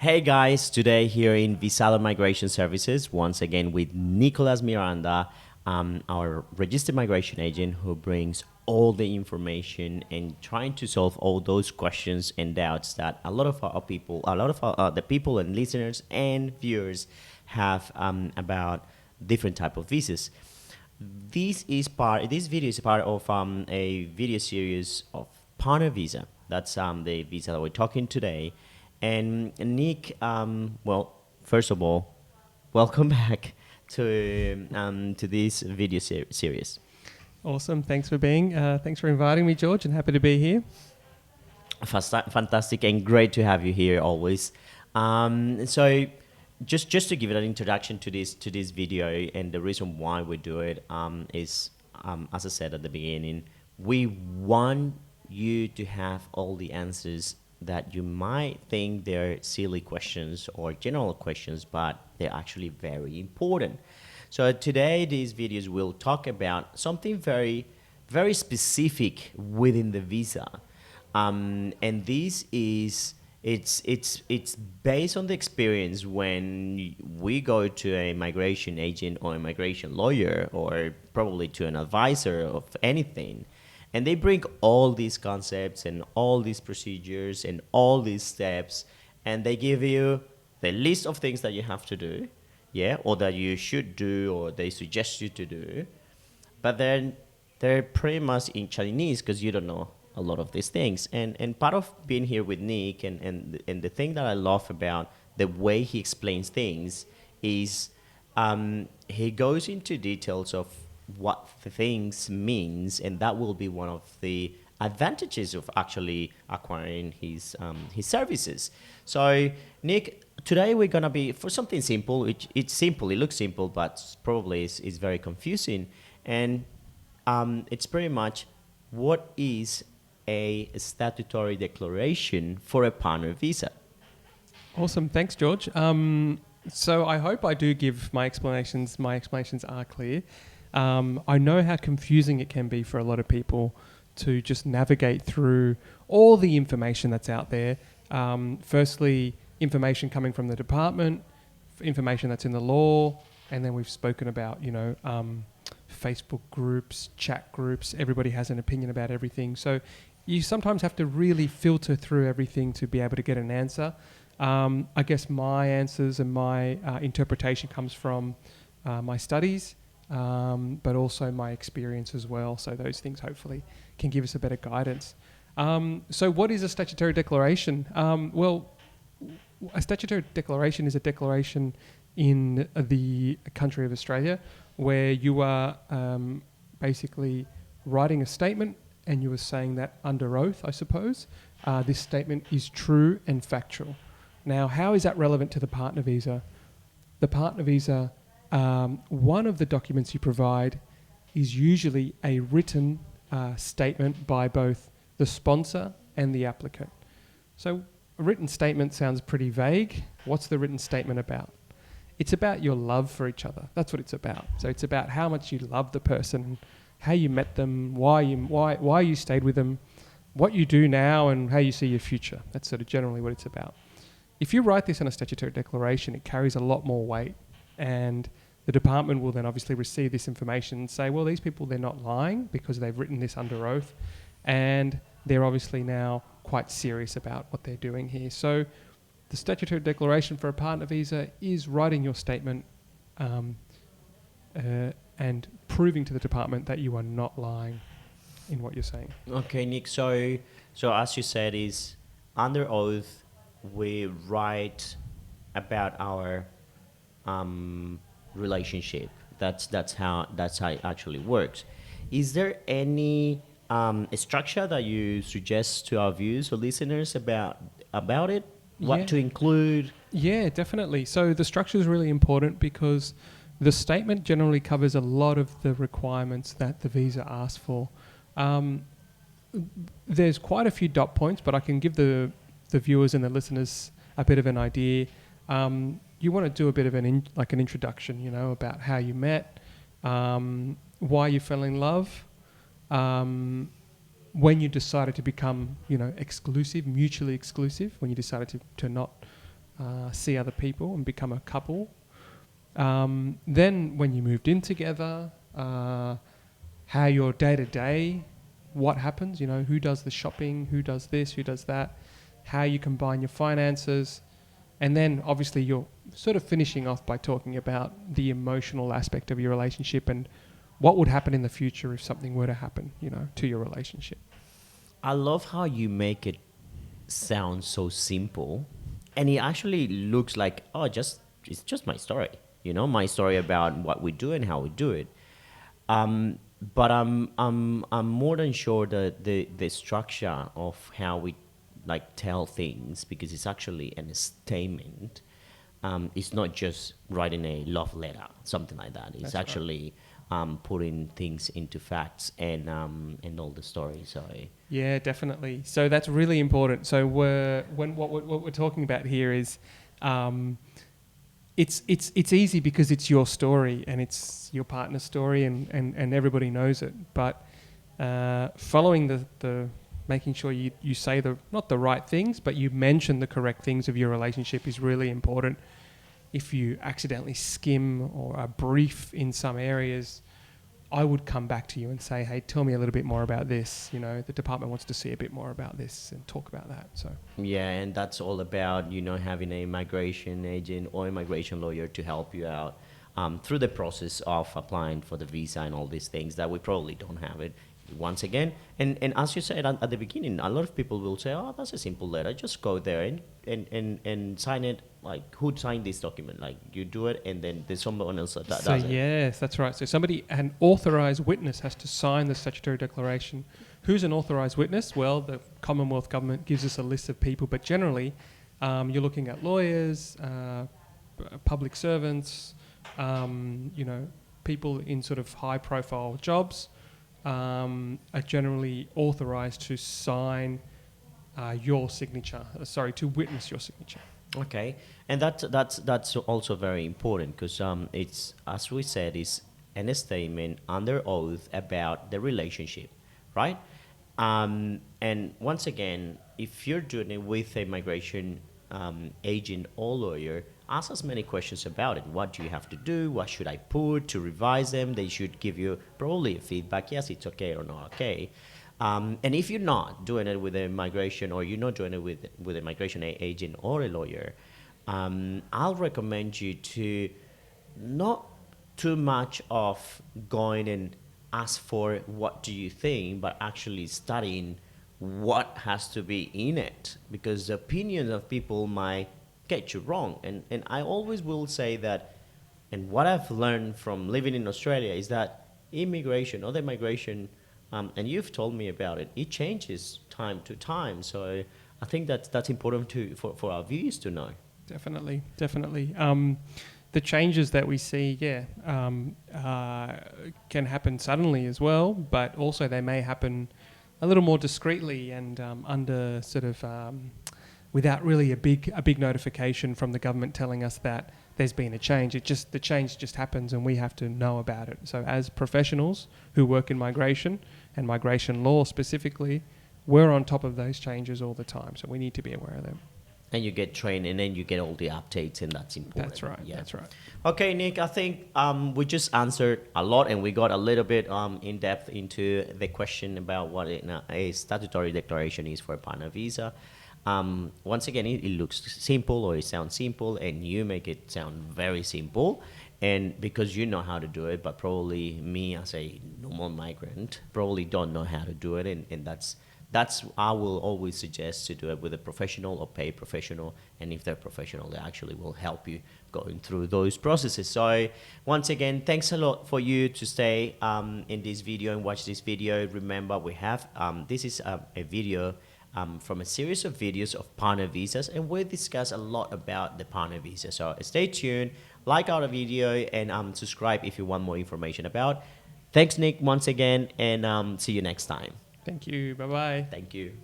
Hey guys, today here in Visado Migration Services, once again with Nicolas Miranda, our registered migration agent who brings all the information and trying to solve all those questions and doubts that a lot of our people, a lot of the people and listeners and viewers have about different type of visas. This video is part of a video series of partner visa. That's the visa that we're talking today. And Nick, first of all, welcome back to this video series. Awesome. Thanks for inviting me, George, and happy to be here. Fantastic and great to have you here always. So, just to give it an introduction to this video, and the reason why we do it is, as I said at the beginning, we want you to have all the answers that you might think they're silly questions or general questions, but they're actually very important. So today, these videos will talk about something very, very specific within the visa, and this is it's based on the experience when we go to a migration agent or a migration lawyer or probably to an advisor of anything. And they bring all these concepts and all these procedures and all these steps, and they give you the list of things that you have to do, yeah, or that you should do, or they suggest you to do. But then they're pretty much in Chinese because you don't know a lot of these things. And part of being here with Nick and the thing that I love about the way he explains things is he goes into details of what the things means, and that will be one of the advantages of actually acquiring his services. So Nick, today we're gonna be for something simple. It's simple. It looks simple, but probably is very confusing. And it's pretty much what is a statutory declaration for a partner visa. Awesome. Thanks, George. So I hope I do give my explanations. My explanations are clear. I know how confusing it can be for a lot of people to just navigate through all the information that's out there. Firstly, information coming from the department, information that's in the law, and then we've spoken about, Facebook groups, chat groups. Everybody has an opinion about everything. So you sometimes have to really filter through everything to be able to get an answer. I guess my answers and my interpretation comes from my studies, but also my experience as well. So those things hopefully can give us a better guidance. So what is a statutory declaration? Well, a statutory declaration is a declaration in the country of Australia where you are basically writing a statement and you are saying that under oath, I suppose. This statement is true and factual. Now, how is that relevant to the partner visa? The partner visa, one of the documents you provide is usually a written statement by both the sponsor and the applicant. So a written statement sounds pretty vague. What's the written statement about? It's about your love for each other. That's what it's about. So it's about how much you love the person, how you met them, why you stayed with them, what you do now, and how you see your future. That's sort of generally what it's about. If you write this in a statutory declaration, it carries a lot more weight, and the department will then obviously receive this information and say, well, these people, they're not lying because they've written this under oath, and they're obviously now quite serious about what they're doing here. So the statutory declaration for a partner visa is writing your statement and proving to the department that you are not lying in what you're saying. Okay, Nick. So as you said, is under oath we write about our relationship. That's how it actually works. Is there any structure that you suggest to our viewers or listeners about it? What to include? Yeah, definitely. So the structure is really important because the statement generally covers a lot of the requirements that the visa asks for. There's quite a few dot points, but I can give the viewers and the listeners a bit of an idea. You want to do a bit of an introduction, about how you met, why you fell in love, when you decided to become, exclusive, mutually exclusive, when you decided to not see other people and become a couple. Then when you moved in together, how your day-to-day, what happens, you know, who does the shopping, who does this, who does that, how you combine your finances. And then obviously you're sort of finishing off by talking about the emotional aspect of your relationship and what would happen in the future if something were to happen, you know, to your relationship. I love how you make it sound so simple, and it actually looks like, oh, it's just my story, you know, my story about what we do and how we do it. But I'm more than sure that the structure of how we like tell things, because it's actually an statement. It's not just writing a love letter, something like that. It's That's actually putting things into facts and all the stories. So Yeah, definitely. So that's really important. So what we're talking about here is, it's easy because it's your story and it's your partner's story and everybody knows it. But following the making sure you say not the right things, but you mention the correct things of your relationship is really important. If you accidentally skim or are brief in some areas, I would come back to you and say, hey, tell me a little bit more about this. You know, the department wants to see a bit more about this and talk about that. So yeah, and that's all about, you know, having a migration agent or a migration lawyer to help you out through the process of applying for the visa and all these things that we probably don't have it once again. And as you said at the beginning, a lot of people will say, oh, that's a simple letter. Just go there and sign it. Like, who signed this document? Like, you do it, and then there's someone else that does it. Yes, that's right. So an authorised witness has to sign the statutory declaration. Who's an authorised witness? Well, the Commonwealth government gives us a list of people, but generally you're looking at lawyers, public servants, you know, people in sort of high-profile jobs are generally authorised to sign your signature. To witness your signature. Okay, and that's also very important because it's, as we said, is a statement under oath about the relationship, right? And once again, if you're doing it with a migration agent or lawyer, ask as many questions about it. What do you have to do? What should I put to revise them? They should give you probably a feedback. Yes, it's okay or not okay. And if you're not doing it with a migration, or you're not doing it with a migration agent or a lawyer, I'll recommend you to not too much of going and ask for what do you think, but actually studying what has to be in it, because the opinions of people might get you wrong. And I always will say that, and what I've learned from living in Australia is that immigration or the migration, and you've told me about it, it changes time to time. So I think that's important for our viewers to know. Definitely. The changes that we see, can happen suddenly as well, but also they may happen a little more discreetly and under sort of without really a big notification from the government telling us that there's been a change. The change just happens and we have to know about it. So as professionals who work in migration and migration law specifically, we're on top of those changes all the time. So we need to be aware of them. And you get trained, and then you get all the updates, and that's important. That's right. Yeah. That's right. Okay, Nick, I think we just answered a lot, and we got a little bit in depth into the question about what a statutory declaration is for a partner visa. Once again, it looks simple, or it sounds simple, and you make it sound very simple. And because you know how to do it, but probably me as a normal migrant probably don't know how to do it, and that's I will always suggest to do it with a professional or paid professional, and if they're professional, they actually will help you going through those processes. So once again, thanks a lot for you to stay in this video and watch this video. Remember, we have this is a video from a series of videos of partner visas, and we'll discuss a lot about the partner visa. So stay tuned, like our video, and subscribe if you want more information about. Thanks, Nick, once again, and see you next time. Thank you. Bye-bye. Thank you.